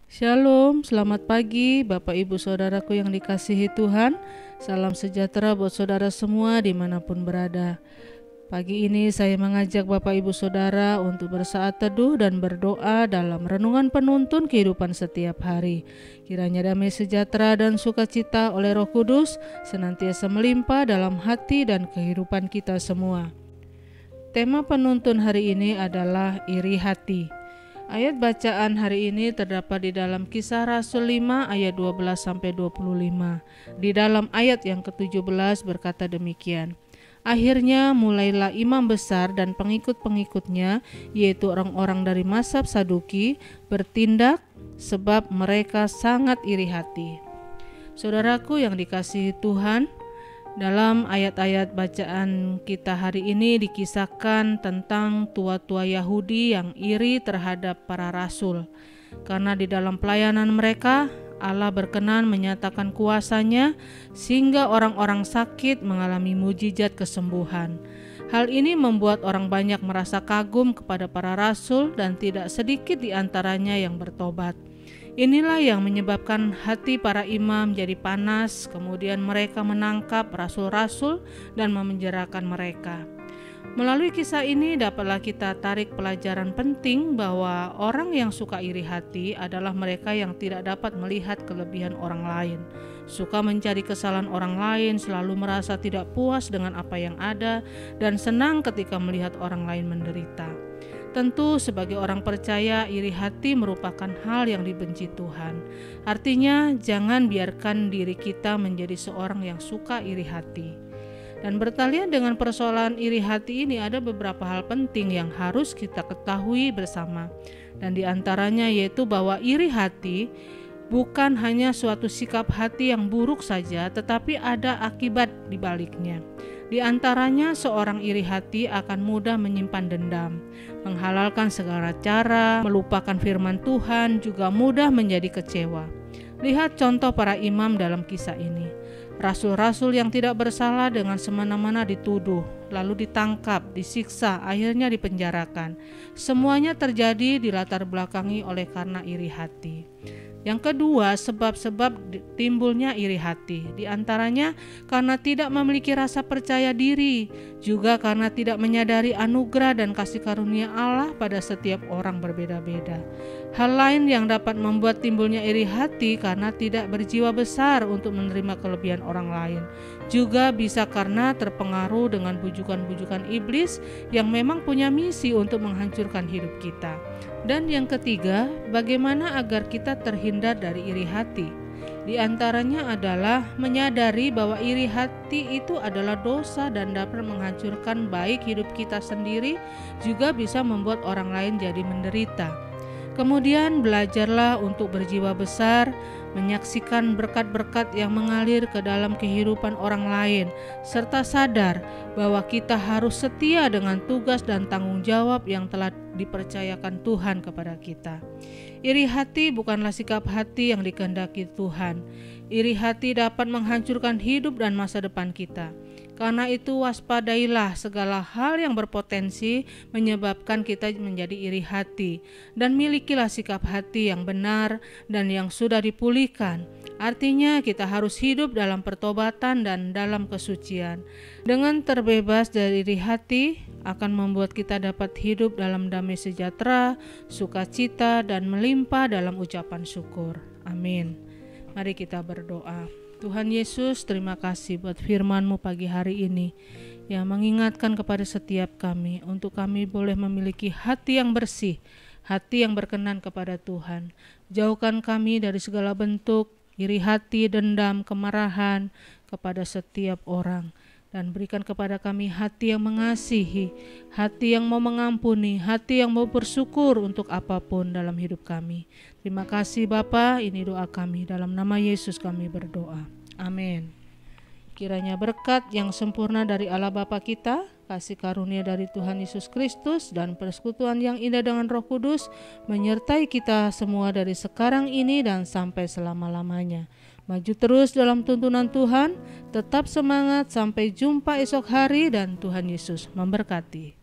Shalom, selamat pagi Bapak Ibu Saudaraku yang dikasihi Tuhan. Salam sejahtera buat saudara semua dimanapun berada. Pagi ini saya mengajak Bapak Ibu Saudara untuk bersaat teduh dan berdoa dalam renungan penuntun kehidupan setiap hari. Kiranya damai sejahtera dan sukacita oleh Roh Kudus senantiasa melimpah dalam hati dan kehidupan kita semua. Tema penuntun hari ini adalah iri hati. Ayat bacaan hari ini terdapat di dalam Kisah Rasul 5 ayat 12-25. Di dalam ayat yang ke-17 berkata demikian. Akhirnya mulailah imam besar dan pengikut-pengikutnya, yaitu orang-orang dari mazhab Saduki, bertindak sebab mereka sangat iri hati. Saudaraku yang dikasihi Tuhan, dalam ayat-ayat bacaan kita hari ini dikisahkan tentang tua-tua Yahudi yang iri terhadap para rasul. Karena di dalam pelayanan mereka, Allah berkenan menyatakan kuasa-Nya sehingga orang-orang sakit mengalami mujizat kesembuhan. Hal ini membuat orang banyak merasa kagum kepada para rasul dan tidak sedikit di antaranya yang bertobat. Inilah yang menyebabkan hati para imam jadi panas, kemudian mereka menangkap rasul-rasul dan memenjarakan mereka. Melalui kisah ini dapatlah kita tarik pelajaran penting bahwa orang yang suka iri hati adalah mereka yang tidak dapat melihat kelebihan orang lain, suka mencari kesalahan orang lain, selalu merasa tidak puas dengan apa yang ada, dan senang ketika melihat orang lain menderita. Tentu sebagai orang percaya, iri hati merupakan hal yang dibenci Tuhan. Artinya jangan biarkan diri kita menjadi seorang yang suka iri hati. Dan bertalian dengan persoalan iri hati ini ada beberapa hal penting yang harus kita ketahui bersama. Dan diantaranya yaitu bahwa iri hati bukan hanya suatu sikap hati yang buruk saja, tetapi ada akibat di baliknya. Di antaranya seorang iri hati akan mudah menyimpan dendam, menghalalkan segala cara, melupakan firman Tuhan, juga mudah menjadi kecewa. Lihat contoh para imam dalam kisah ini. Rasul-rasul yang tidak bersalah dengan semena-mena dituduh, lalu ditangkap, disiksa, akhirnya dipenjarakan. Semuanya terjadi dilatar belakangi oleh karena iri hati. Yang kedua, sebab-sebab timbulnya iri hati. Di antaranya karena tidak memiliki rasa percaya diri, juga karena tidak menyadari anugerah dan kasih karunia Allah pada setiap orang berbeda-beda. Hal lain yang dapat membuat timbulnya iri hati karena tidak berjiwa besar untuk menerima kelebihan orang lain. Juga bisa karena terpengaruh dengan bujukan-bujukan iblis yang memang punya misi untuk menghancurkan hidup kita. Dan yang ketiga, bagaimana agar kita terhindar dari iri hati? Di antaranya adalah menyadari bahwa iri hati itu adalah dosa dan dapat menghancurkan baik hidup kita sendiri, juga bisa membuat orang lain jadi menderita. Kemudian belajarlah untuk berjiwa besar, menyaksikan berkat-berkat yang mengalir ke dalam kehidupan orang lain, serta sadar bahwa kita harus setia dengan tugas dan tanggung jawab yang telah dipercayakan Tuhan kepada kita. Iri hati bukanlah sikap hati yang dikehendaki Tuhan. Iri hati dapat menghancurkan hidup dan masa depan kita. Karena itu waspadailah segala hal yang berpotensi menyebabkan kita menjadi iri hati, dan milikilah sikap hati yang benar dan yang sudah dipulihkan. Artinya kita harus hidup dalam pertobatan dan dalam kesucian. Dengan terbebas dari iri hati akan membuat kita dapat hidup dalam damai sejahtera, sukacita, dan melimpah dalam ucapan syukur. Amin. Mari kita berdoa. Tuhan Yesus, terima kasih buat firman-Mu pagi hari ini yang mengingatkan kepada setiap kami untuk kami boleh memiliki hati yang bersih, hati yang berkenan kepada Tuhan. Jauhkan kami dari segala bentuk iri hati, dendam, kemarahan kepada setiap orang. Dan berikan kepada kami hati yang mengasihi, hati yang mau mengampuni, hati yang mau bersyukur untuk apapun dalam hidup kami. Terima kasih Bapa, ini doa kami. Dalam nama Yesus kami berdoa. Amin. Kiranya berkat yang sempurna dari Allah Bapa kita, kasih karunia dari Tuhan Yesus Kristus, dan persekutuan yang indah dengan Roh Kudus menyertai kita semua dari sekarang ini dan sampai selama-lamanya. Maju terus dalam tuntunan Tuhan, tetap semangat, sampai jumpa esok hari, dan Tuhan Yesus memberkati.